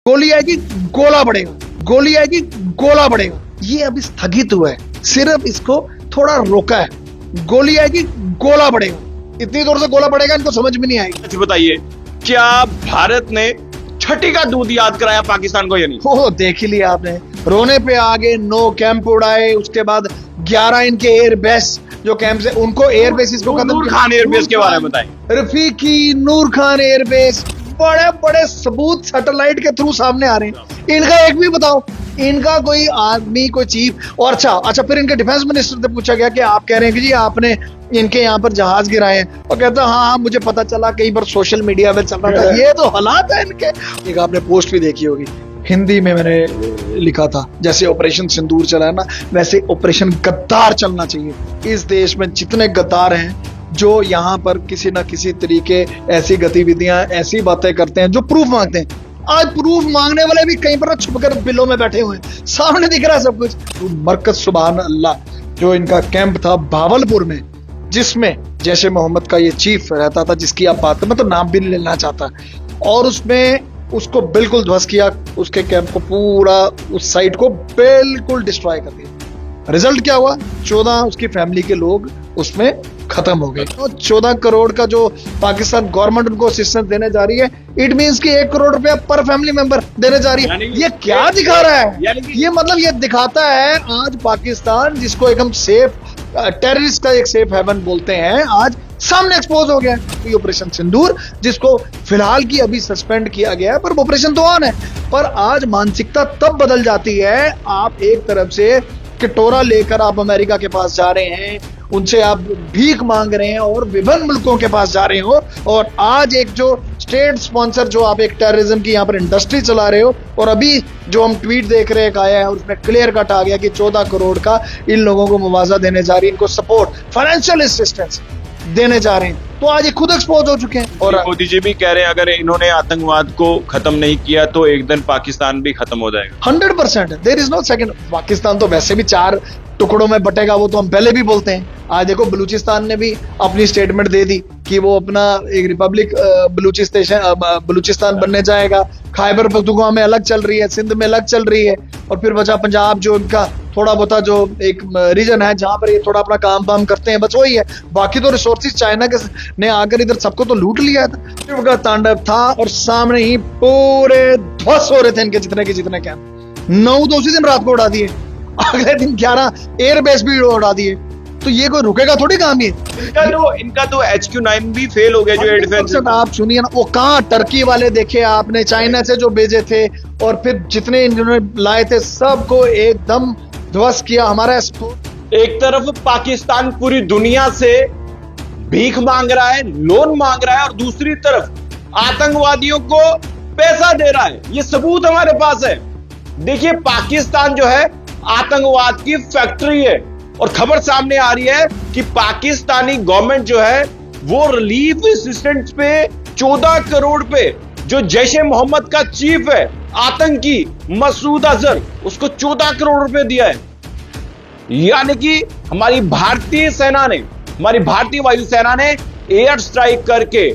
गोली आएगी गोला बढ़ेगा, गोली आएगी गोला बढ़ेगा। ये अभी स्थगित हुआ है, सिर्फ इसको थोड़ा रोका है। गोली आएगी गोला बढ़ेगा, इतनी दूर से गोला बढ़ेगा इनको समझ में नहीं आएगी। अच्छा बताइए, क्या भारत ने छठी का दूध याद कराया पाकिस्तान को या नहीं? ओह देख ही लिया आपने, रोने पे आगे, 9 कैंप उड़ाए, उसके बाद 11 इनके एयरबेस जो कैंप है उनको एयरबेसिस को खत्म। नूर खान एयरबेस के बारे में बताएं। रफीकी, नूर खान एयरबेस, बड़े बड़े सबूत सैटेलाइट के थ्रू सामने आ रहे हैं। इनका एक भी बताओ, इनका कोई आदमी, कोई चीफ। और अच्छा फिर इनके डिफेंस मिनिस्टर से पूछा गया कि आप कह रहे हैं कि जी आपने इनके यहाँ पर जहाज गिराए हैं, और कहता हाँ मुझे पता चला, कई बार सोशल मीडिया पे चल रहा था। ये तो हालात है इनके। एक आपने पोस्ट भी देखी होगी, हिंदी में मैंने लिखा था, जैसे ऑपरेशन सिंदूर चला है ना, वैसे ऑपरेशन गद्दार चलना चाहिए। इस देश में जितने गद्दार हैं जो यहाँ पर किसी ना किसी तरीके ऐसी गतिविधियां, ऐसी बातें करते हैं जो प्रूफ मांगते हैं, आज प्रूफ मांगने वाले भी कहीं पर छुपकर बिलों में बैठे हुए हैं, सामने दिख रहा है सब कुछ। तो मरकज सुभान अल्लाह जो इनका कैंप था भावलपुर में, जिसमें जैश ए मोहम्मद का ये चीफ रहता था, जिसकी आप बात, मैं तो नाम भी नहीं लेना चाहता, और उसमें उसको बिल्कुल ध्वस्त किया, उसके कैंप को पूरा, उस साइट को बिल्कुल डिस्ट्रॉय कर दिया। रिजल्ट क्या हुआ? 14 उसकी फैमिली के लोग उसमें खत्म हो गए। तो 14 करोड़ का जो पाकिस्तान गवर्नमेंट उनको असिस्टेंस देने जा रही है, इट मींस कि 1 करोड़ रुपया पर फैमिली मेंबर देने जा रही है। ये क्या दिखा रहा है? ये मतलब ये दिखाता है आज पाकिस्तान, जिसको एक हम सेफ टेररिस्ट का एक सेफ हेवन बोलते हैं, आज सामने एक्सपोज हो गया है। ऑपरेशन सिंदूर, जिसको फिलहाल की अभी सस्पेंड किया गया है, पर ऑपरेशन तो ऑन है। पर आज मानसिकता तब बदल जाती है, आप एक तरफ से कटोरा लेकर आप अमेरिका के पास जा रहे हैं, उनसे आप भीख मांग रहे हैं और विभिन्न मुल्कों के पास जा रहे हो, और आज एक जो स्टेट स्पॉन्सर, जो आप एक टेररिज्म की यहाँ पर इंडस्ट्री चला रहे हो, और अभी जो हम ट्वीट देख रहे हैं आया है, उसमें क्लियर कट आ गया कि 14 करोड़ का इन लोगों को मुआवजा देने जा रही है, इनको सपोर्ट, फाइनेंशियल असिस्टेंस देने जा रहे हैं। तो आज ये खुद एक्सपोज हो चुके हैं। और मोदी जी भी कह रहे हैं अगर इन्होंने आतंकवाद को खत्म नहीं किया तो एक दिन पाकिस्तान भी खत्म हो जाएगा। 100%, there is no second. Pakistan तो वैसे भी 4 टुकड़ों में बटेगा, वो तो हम पहले भी बोलते हैं। आज देखो बलूचिस्तान ने भी अपनी स्टेटमेंट दे दी कि वो अपना एक रिपब्लिक बलूचिस्तान बनने जाएगा। खैबर पख्तूनख्वा में अलग चल रही है, सिंध में अलग चल रही है, और फिर बचा पंजाब जो इनका थोड़ा बहुत जो एक रीजन है जहां पर ये थोड़ा अपना काम वाम करते हैं, बस वही है। बाकी तो रिसोर्सेज चाइना के ने आकर इधर सबको तो लूट लिया था। शिव का तांडव था, और सामने ही पूरे ध्वस्त हो रहे थे इनके जितने के जितने कैंप। 9 तो उसी दिन रात को उड़ा दिए, अगले दिन 11 एयरबेस भी उड़ा दिए। तो ये कोई रुकेगा थोड़ी काम ये। इनका तो HQ9 भी फेल हो गया जो एयर डिफेंस। आप सुनिए ना, वो कहाँ टर्की वाले देखे आपने, चाइना से जो भेजे थे, और फिर जितने इन्होंने लाए थे सबको एकदम ध्वस्त किया। हमारा एक तरफ पाकिस्तान पूरी दुनिया से भीख मांग रहा है, लोन मांग रहा है, और दूसरी तरफ आतंकवादियों को पैसा दे रहा है। ये सबूत हमारे पास है। देखिए, पाकिस्तान जो है आतंकवाद की फैक्ट्री है, और खबर सामने आ रही है कि पाकिस्तानी गवर्नमेंट जो है वो रिलीफ असिस्टेंस पे 14 करोड़ पे, जो जैश ए मोहम्मद का चीफ है आतंकी मसूद अजहर, उसको 14 करोड़ रुपए दिया है। यानी कि हमारी भारतीय सेना ने, हमारी भारतीय वायुसेना ने एयर स्ट्राइक करके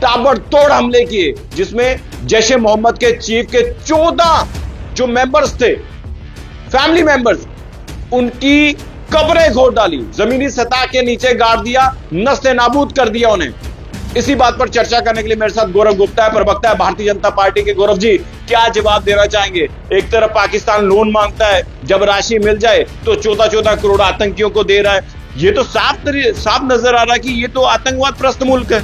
ताबड़तोड़ हमले किए, जिसमें जैश ए मोहम्मद के चीफ के 14 जो मेंबर्स थे, फैमिली मेंबर्स, उनकी कब्रें खोद डाली, जमीनी सतह के नीचे गाड़ दिया, नस्ते नाबूद कर दिया उन्हें। इसी बात पर चर्चा करने के लिए मेरे साथ गौरव गुप्ता है, प्रवक्ता है भारतीय जनता पार्टी के। गौरव जी, क्या जवाब देना चाहेंगे? एक तरफ पाकिस्तान लोन मांगता है, जब राशि मिल जाए तो 14 करोड़ आतंकियों को दे रहा है। ये तो साफ नजर आ रहा है कि ये तो आतंकवाद प्रस्त मुल्क है।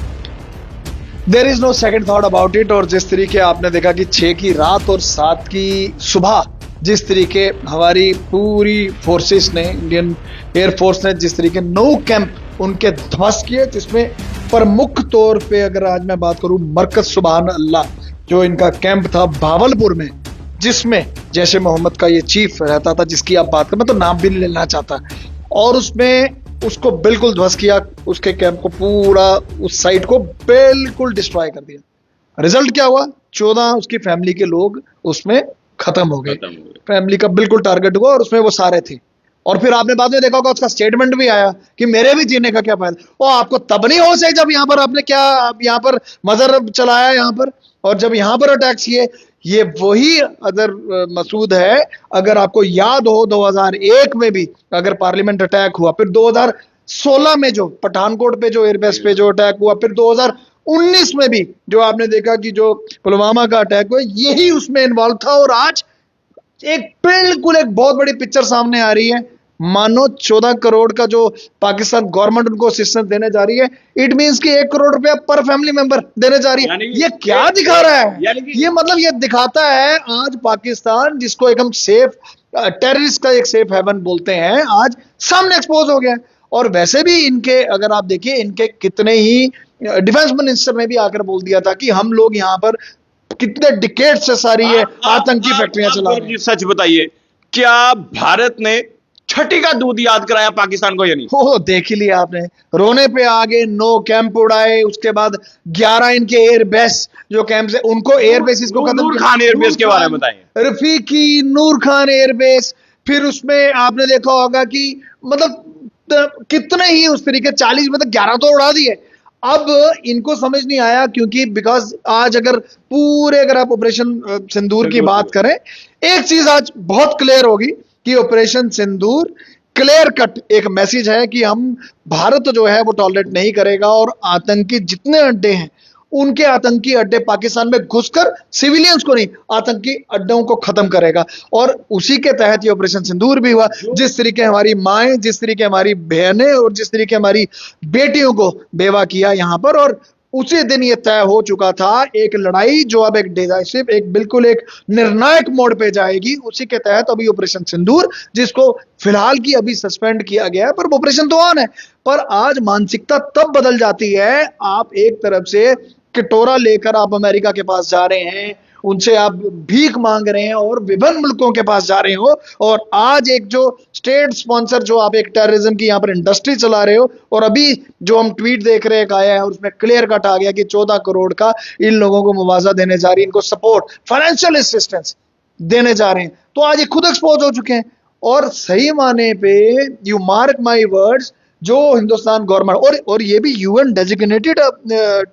There is no second thought about it. और जिस तरीके आपने देखा कि 6 की रात और 7 की सुबह, जिस तरीके हमारी पूरी फोर्सेस ने, इंडियन एयरफोर्स ने जिस तरीके 9 कैंप उनके ध्वस्त किए, जिसमें प्रमुख तौर पे अगर आज मैं बात करूं, मरकज सुभान अल्लाह जो इनका कैंप था भावलपुर में, जिसमें जैश ए मोहम्मद का ये चीफ रहता था, जिसकी आप बात करें, मैं तो नाम भी नहीं लेना चाहता, और उसमें उसको बिल्कुल ध्वस्त किया, उसके कैंप को पूरा, उस साइट को बिल्कुल डिस्ट्रॉय कर दिया। रिजल्ट क्या हुआ? 14 उसकी फैमिली के लोग उसमें खत्म हो गए। फैमिली का बिल्कुल टारगेट हुआ, और उसमें वो सारे थे। और फिर आपने बाद में देखा होगा उसका स्टेटमेंट भी आया कि मेरे भी जीने का क्या फायदा। वो आपको तब नहीं होश है जब यहाँ पर आपने क्या यहाँ पर मजहब चलाया यहाँ पर, और जब यहाँ पर अटैक किए, ये वही अदर मसूद है। अगर आपको याद हो 2001 में भी अगर पार्लियामेंट अटैक हुआ, फिर 2016 में जो पठानकोट पे जो एयरबेस पे जो अटैक हुआ, फिर 2019 में भी जो आपने देखा कि जो पुलवामा का अटैक हुआ, यही उसमें इन्वॉल्व था। और आज एक बिल्कुल एक बहुत बड़ी पिक्चर सामने आ रही है। मानो 14 करोड़ का जो पाकिस्तान गवर्नमेंट उनको असिस्टेंस देने जा रही है, इट मींस कि 1 करोड़ रुपया पर फैमिली मेंबर देने जा रही है। ये क्या दिखा रहा है? ये मतलब ये दिखाता है आज पाकिस्तान, जिसको एक हम सेफ टेररिस्ट का एक सेफ हेवन बोलते हैं, आज सामने एक्सपोज हो गया है। और वैसे भी इनके अगर आप देखिए, इनके कितने ही डिफेंस मिनिस्टर ने भी आकर बोल दिया था कि हम लोग यहाँ पर कितने डिकेड से सारी ये आतंकी फैक्ट्रियां चला रहे हैं। सच बताइए, क्या भारत ने छठी का दूध याद कराया पाकिस्तान को या नहीं? हो देख ही लिया आपने, रोने पे आगे 9 कैंप उड़ाए, उसके बाद 11 इनके एयरबेस जो कैंप है उनको एयरबेस को खत्म नूर खान एयरबेस के बारे में बताइए। रफीकी, नूर खान एयरबेस, फिर उसमें आपने देखा होगा कि मतलब कितने ही उस तरीके 40 में 11 तो उड़ा दिए। अब इनको समझ नहीं आया, क्योंकि बिकॉज आज अगर आप ऑपरेशन सिंदूर की बात करें, एक चीज आज बहुत क्लियर होगी कि ऑपरेशन सिंदूर क्लियर कट एक मैसेज है कि हम भारत जो है वो टॉलरेट नहीं करेगा, और आतंकी जितने अड्डे हैं उनके आतंकी अड्डे पाकिस्तान में घुसकर सिविलियंस को नहीं, आतंकी अड्डों को खत्म करेगा। और उसी के तहत ये ऑपरेशन सिंदूर भी हुआ। जिस तरीके हमारी माएं, जिस तरीके हमारी बहनें और जिस तरीके हमारी बेटियों को बेवा किया यहां पर, और उसी दिन ये तय हो चुका था एक लड़ाई जो अब एक डिसाइसिव, एक बिल्कुल एक निर्णायक मोड़ पे जाएगी। उसी के तहत अभी ऑपरेशन सिंदूर, जिसको फिलहाल की अभी सस्पेंड किया गया है, पर ऑपरेशन तो ऑन है। पर आज मानसिकता तब बदल जाती है, आप एक तरफ से कटोरा लेकर आप अमेरिका के पास जा रहे हैं, उनसे आप भीख मांग रहे हैं और विभिन्न मुल्कों के पास जा रहे हो, और आज एक जो स्टेट स्पॉन्सर जो आप एक टेररिज्म की यहां पर इंडस्ट्री चला रहे हो, और अभी जो हम ट्वीट देख रहे हैं आया है उसमें क्लियर कट आ गया कि 14 करोड़ का इन लोगों को मुआवजा देने जा रही है, इनको सपोर्ट, फाइनेंशियल असिस्टेंस देने जा रहे हैं। तो आज ये खुद एक्सपोज हो चुके हैं। और सही माने पे यू मार्क माई वर्ड्स, जो हिंदुस्तान गवर्नमेंट और ये भी यूएन डेजिग्नेटेड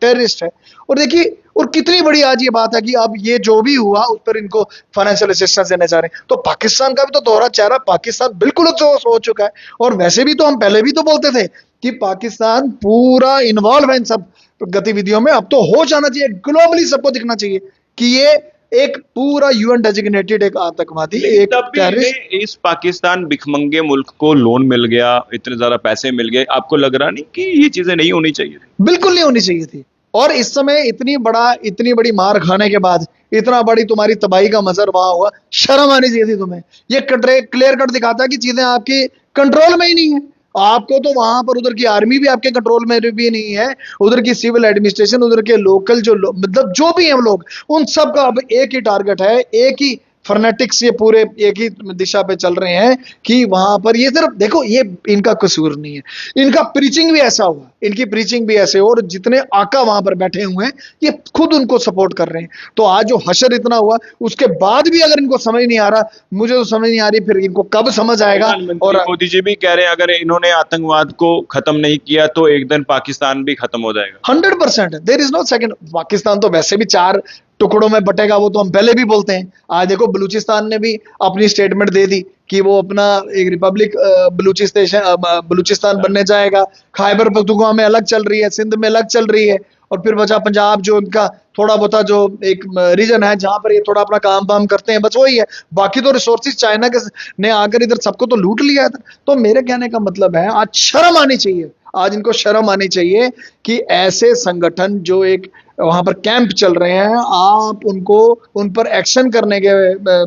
टेररिस्ट है। और देखिए, और कितनी बड़ी आज ये बात है कि अब ये जो भी हुआ उस पर इनको फाइनेंशियल असिस्टेंस देने जा रहे हैं। तो पाकिस्तान का भी तो दोहरा चेहरा, पाकिस्तान बिल्कुल एक्सपोज हो चुका है। और वैसे भी तो हम पहले भी तो बोलते थे कि पाकिस्तान पूरा इन्वॉल्व है इन सब गतिविधियों में। अब तो हो जाना चाहिए, ग्लोबली सबको दिखना चाहिए कि ये एक पूरा यूएन डेजिग्नेटेड एक आतंकवादी, एक टेररिस्ट। इस पाकिस्तान भिखमंगे मुल्क को लोन मिल गया, इतने ज्यादा पैसे मिल गए, आपको लग रहा नहीं कि ये चीजें नहीं होनी चाहिए? बिल्कुल नहीं होनी चाहिए थी। और इस समय इतनी बड़ी मार खाने के बाद इतना बड़ी तुम्हारी तबाही का मंजर वहां हुआ, शर्म आनी चाहिए थी तुम्हें। ये क्लियर कट दिखाता है कि चीजें आपके कंट्रोल में ही नहीं है। आपको तो वहां पर उधर की आर्मी भी आपके कंट्रोल में भी नहीं है, उधर की सिविल एडमिनिस्ट्रेशन, उधर के लोकल जो मतलब जो भी हैं लोग, उन सब का अब एक ही टारगेट है, एक ही फर्नेटिक्स, ये पूरे एक ही दिशा पे चल रहे हैं कि वहां पर ये सिर्फ देखो, ये इनका कसूर नहीं है, इनका प्रीचिंग भी ऐसा हुआ, इनकी प्रीचिंग भी ऐसे हो, और जितने आका वहां पर बैठे हुए हैं ये खुद उनको सपोर्ट कर रहे हैं। तो आज जो हशर इतना हुआ, उसके बाद भी अगर इनको समझ नहीं आ रहा, मुझे तो समझ नहीं आ रही फिर इनको कब समझ आएगा। और मोदी जी भी कह रहे हैं अगर इन्होंने आतंकवाद को खत्म नहीं किया तो एक दिन पाकिस्तान भी खत्म हो जाएगा। 100% there is no second. Pakistan तो वैसे भी 4 टुकड़ों में बटेगा, वो तो हम पहले भी बोलते हैं। आज देखो बलूचिस्तान ने भी अपनी स्टेटमेंट दे दी कि वो अपना एक रिपब्लिक बलूचिस्तान बनने जाएगा। खैबर पख्तूनख्वा में अलग चल रही है, सिंध में अलग चल रही है, और फिर बचा पंजाब जो उनका थोड़ा बहुत जो एक रीजन है जहां पर ये थोड़ा अपना काम वाम करते हैं, बस वही है। बाकी तो रिसोर्सेज चाइना के ने आकर इधर सबको तो लूट लिया है। तो मेरे कहने का मतलब है, आज शर्म आनी चाहिए, आज इनको शर्म आनी चाहिए कि ऐसे संगठन जो एक वहां पर कैंप चल रहे हैं, आप उनको उन पर एक्शन करने के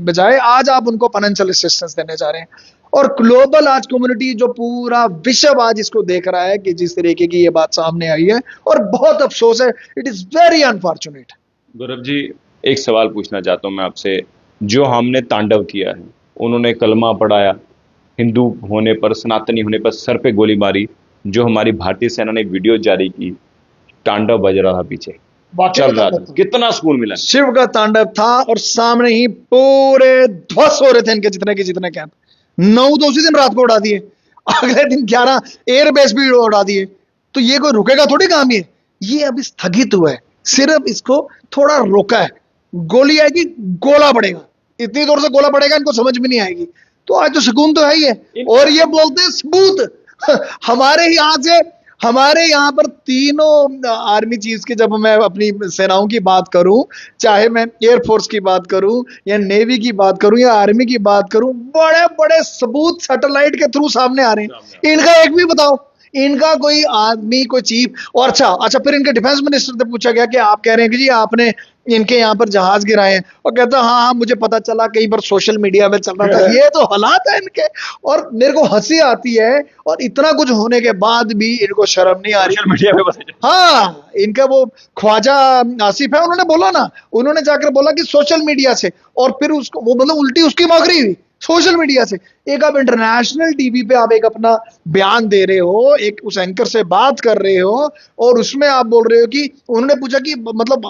बजाय आज आप उनको फाइनेंशियल असिस्टेंस देने जा रहे हैं। और ग्लोबल आज कम्युनिटी जो पूरा विश्व आज इसको देख रहा है कि जिस तरीके की ये बात सामने आई है, और बहुत अफसोस है, it is very unfortunate. Gaurav ji, एक सवाल पूछना चाहता हूं मैं आपसे। जो हमने तांडव किया है, उन्होंने कलमा पढ़ाया, हिंदू होने पर, सनातनी होने पर सर पे गोली मारी, जो हमारी भारतीय सेना ने वीडियो जारी की, तांडव बज रहा था पीछे, चल रहा था, कितना सुकून मिला। शिव का तांडव था, और सामने ही पूरे ध्वस्त हो रहे थे इनके जितने के जितने कैंप। 9 तो उसी दिन रात को उड़ा दिए, अगले दिन 11 एयरबेस भी उड़ा दिए। तो ये कोई रुकेगा थोड़ी काम, ये अभी स्थगित हुआ है, सिर्फ इसको थोड़ा रोका है। गोली आएगी, गोला पड़ेगा, इतनी दूर से गोला पड़ेगा, इनको समझ में नहीं आएगी। तो आज तो सुकून तो है ही है। और ये बोलते हैं सबूत। हमारे यहाँ से, हमारे यहाँ पर तीनों आर्मी चीफ की, जब मैं अपनी सेनाओं की बात करूं, चाहे मैं एयरफोर्स की बात करूं या नेवी की बात करूं या आर्मी की बात करूं, बड़े बड़े सबूत सैटेलाइट के थ्रू सामने आ रहे हैं। इनका एक भी बताओ, इनका कोई आदमी, कोई चीफ। और अच्छा फिर इनके डिफेंस मिनिस्टर से पूछा गया कि आप कह रहे हैं कि जी आपने इनके यहाँ पर जहाज गिराए हैं, और कहता हाँ मुझे पता चला, कहीं पर सोशल मीडिया में चल रहा था। ये तो हालात है इनके, और मेरे को हंसी आती है। और इतना कुछ होने के बाद भी इनको शर्म नहीं आ रही। सोशल मीडिया पे पता हाँ, इनका वो ख्वाजा आसिफ है, उन्होंने बोला ना, उन्होंने जाकर बोला कि सोशल मीडिया से, और फिर उसको वो मतलब उल्टी उसकी मौकरी हुई सोशल मीडिया से। एक आप इंटरनेशनल टीवी पे आप एक अपना बयान दे रहे हो, एक उस एंकर से बात कर रहे हो, और उसमें आप बोल रहे हो कि उन्होंने पूछा कि मतलब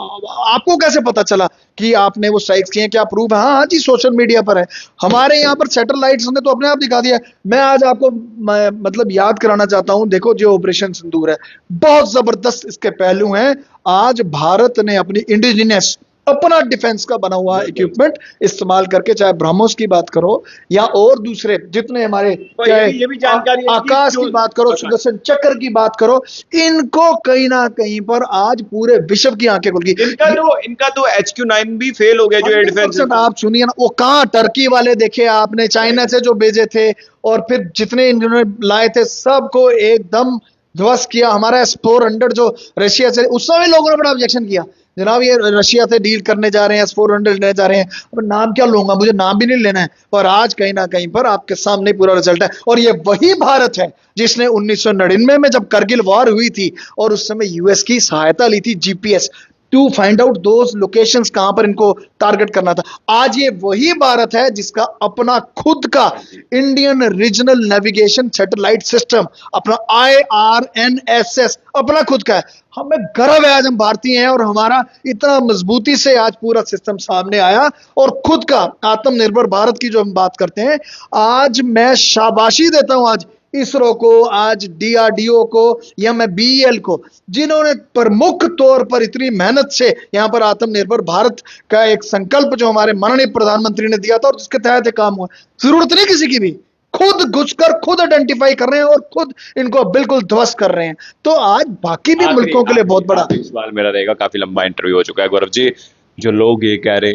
आपको कैसे पता चला कि आपने वो स्ट्राइक्स किए, क्या प्रूफ है? हाँ जी, सोशल मीडिया पर है। हमारे यहाँ पर सैटेलाइट्स ने तो अपने आप दिखा दिया। मैं आज आपको मतलब याद कराना चाहता हूं, देखो जो ऑपरेशन सिंदूर है, बहुत जबरदस्त इसके पहलू हैं। आज भारत ने अपनी इंडिजिनस, अपना डिफेंस का बना हुआ इक्विपमेंट इस्तेमाल करके, चाहे ब्रह्मोस की बात करो या और दूसरे जितने हमारे, ये भी जानकारी है आकाश की बात करो, सुदर्शन चक्र की बात करो, इनको कहीं ना कहीं पर आज पूरे विश्व की आंखें खुल गई। इनका तो HQ9 भी फेल हो गया जो एयर डिफेंस। आप सुनिए ना, वो कहाँ टर्की वाले देखे आपने, चाइना से जो भेजे थे, और फिर जितने इन्होंने लाए थे सबको एकदम ध्वस्त किया। हमारा S-400 जो रशिया से, उस समय लोगों ने बड़ा ऑब्जेक्शन किया, जनाब ये रशिया से डील करने जा रहे हैं, S-400 लेने जा रहे हैं। अब नाम क्या लूंगा, मुझे नाम भी नहीं लेना है। पर आज कहीं ना कहीं पर आपके सामने पूरा रिजल्ट है। और ये वही भारत है जिसने 1999 में जब करगिल वॉर हुई थी और उस समय यूएस की सहायता ली थी, GPS to find out those locations, कहां पर इनको टारगेट करना था। आज ये वही भारत है जिसका अपना खुद का Indian regional navigation satellite system, अपना IRNSS अपना खुद का है। हमें गर्व है आज हम भारतीय हैं, और हमारा इतना मजबूती से आज पूरा सिस्टम सामने आया। और खुद का आत्मनिर्भर भारत की जो हम बात करते हैं, आज मैं शाबाशी देता हूं आज इसरो को, आज DRDO को, या मैं BEL को, जिन्होंने प्रमुख तौर पर इतनी मेहनत से यहाँ पर आत्मनिर्भर भारत का एक संकल्प जो हमारे माननीय प्रधानमंत्री ने दिया था और जिसके तहत काम हुआ। जरूरत नहीं किसी की भी, खुद घुसकर खुद आइडेंटिफाई कर रहे हैं और खुद इनको बिल्कुल ध्वस्त कर रहे हैं। तो आज बाकी भी मुल्कों के लिए बहुत बड़ा सवाल मेरा रहेगा, काफी लंबा इंटरव्यू हो चुका है गौरव जी। जो लोग ये कह रहे,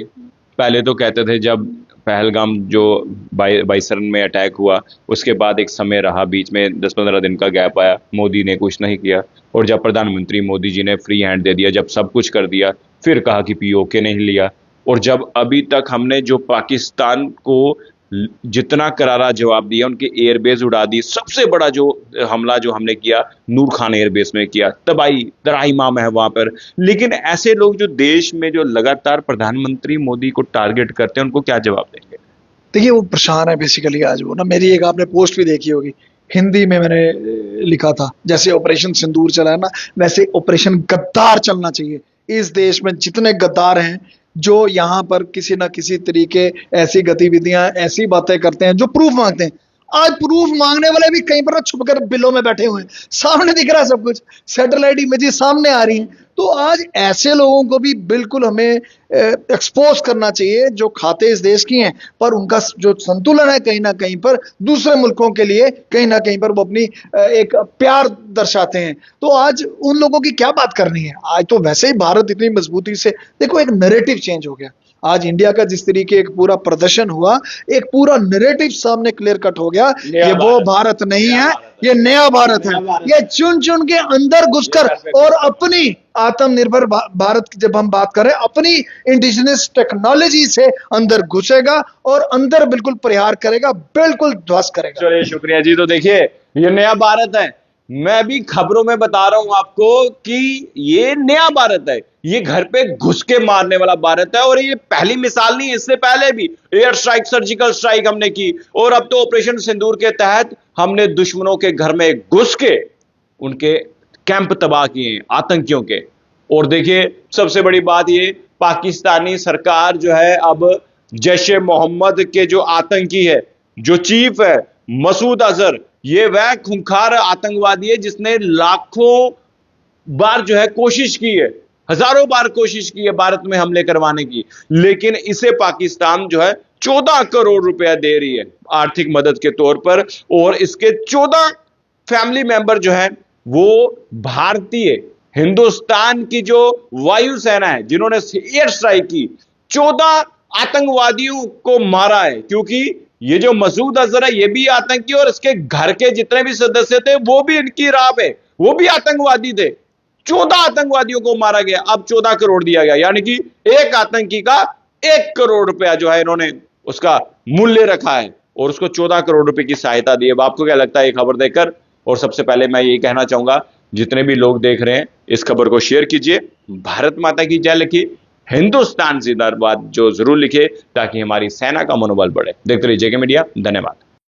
पहले तो कहते थे जब पहलगाम जो बाइसरन में अटैक हुआ, उसके बाद एक समय रहा, बीच में 10-15 दिन का गैप आया, मोदी ने कुछ नहीं किया। और जब प्रधानमंत्री मोदी जी ने फ्री हैंड दे दिया, जब सब कुछ कर दिया, फिर कहा कि POK नहीं लिया। और जब अभी तक हमने जो पाकिस्तान को जितना करारा जवाब दिया, उनके एयरबेस उड़ा दी, सबसे बड़ा जो हमला जो हमने किया नूर खान एयरबेस में किया, तबाही तराईमाम है वहां पर। लेकिन ऐसे लोग जो देश में जो लगातार प्रधानमंत्री मोदी को टारगेट करते हैं, उनको क्या जवाब देंगे? देखिए वो परेशान है बेसिकली। आज वो ना, मेरी एक आपने पोस्ट भी देखी होगी, हिंदी में मैंने लिखा था, जैसे ऑपरेशन सिंदूर चला है ना, वैसे ऑपरेशन गद्दार चलना चाहिए। इस देश में जितने गद्दार हैं जो यहाँ पर किसी ना किसी तरीके ऐसी गतिविधियां, ऐसी बातें करते हैं जो प्रूफ मांगते हैं, आज प्रूफ मांगने वाले भी कहीं पर छुपकर बिलों में बैठे हुए हैं, सामने दिख रहा है सब कुछ, सैटेलाइट इमेजेस सामने आ रही हैं। तो आज ऐसे लोगों को भी बिल्कुल हमें एक्सपोज करना चाहिए जो खाते इस देश की हैं, पर उनका जो संतुलन है कहीं ना कहीं पर दूसरे मुल्कों के लिए कहीं ना कहीं पर वो अपनी एक प्यार दर्शाते हैं। तो आज उन लोगों की क्या बात करनी है? आज तो वैसे ही भारत इतनी मजबूती से, देखो एक नैरेटिव चेंज हो गया। आज इंडिया का जिस तरीके एक पूरा प्रदर्शन हुआ, एक पूरा नैरेटिव सामने क्लियर कट हो गया, ये वो भारत नहीं है, ये नया भारत है। ये चुन चुन के अंदर घुसकर और अपनी आत्मनिर्भर भारत की जब हम बात करें, अपनी इंडिजिनस टेक्नोलॉजी से अंदर घुसेगा और अंदर बिल्कुल प्रहार करेगा, बिल्कुल ध्वस्त करेगा। चलिए शुक्रिया जी। तो देखिए ये नया भारत है, मैं भी खबरों में बता रहा हूं आपको कि ये नया भारत है, ये घर पे घुस के मारने वाला भारत है। और ये पहली मिसाल नहीं, इससे पहले भी एयर स्ट्राइक, सर्जिकल स्ट्राइक हमने की, और अब तो ऑपरेशन सिंदूर के तहत हमने दुश्मनों के घर में घुस के उनके कैंप तबाह किए आतंकियों के। और देखिए सबसे बड़ी बात, ये पाकिस्तानी सरकार जो है अब जैश-ए मोहम्मद के जो आतंकी है, जो चीफ है मसूद अजहर, ये वह खूंखार आतंकवादी है जिसने लाखों बार जो है कोशिश की है हजारों बार कोशिश की है भारत में हमले करवाने की, लेकिन इसे पाकिस्तान जो है 14 करोड़ रुपया दे रही है आर्थिक मदद के तौर पर, और इसके 14 फैमिली मेंबर जो है वो भारतीय हिंदुस्तान की जो वायुसेना है जिन्होंने एयर स्ट्राइक की, 14 आतंकवादियों को मारा है। क्योंकि ये जो मसूद अजहर है ये भी आतंकी, और इसके घर के जितने भी सदस्य थे वो भी इनकी राह पे, वो भी आतंकवादी थे। 14 आतंकवादियों को मारा गया, अब 14 करोड़ दिया गया, यानी कि एक आतंकी का 1 करोड़ रुपया जो है इन्होंने उसका मूल्य रखा है और उसको 14 करोड़ रुपए की सहायता दी है। अब आपको क्या लगता है ये खबर देखकर? और सबसे पहले मैं यही कहना चाहूंगा, जितने भी लोग देख रहे हैं इस खबर को शेयर कीजिए। भारत माता की जय लिखिए, हिंदुस्तान जिंदाबाद जो जरूर लिखे, ताकि हमारी सेना का मनोबल बढ़े। देखते रहिए जेके मीडिया। धन्यवाद।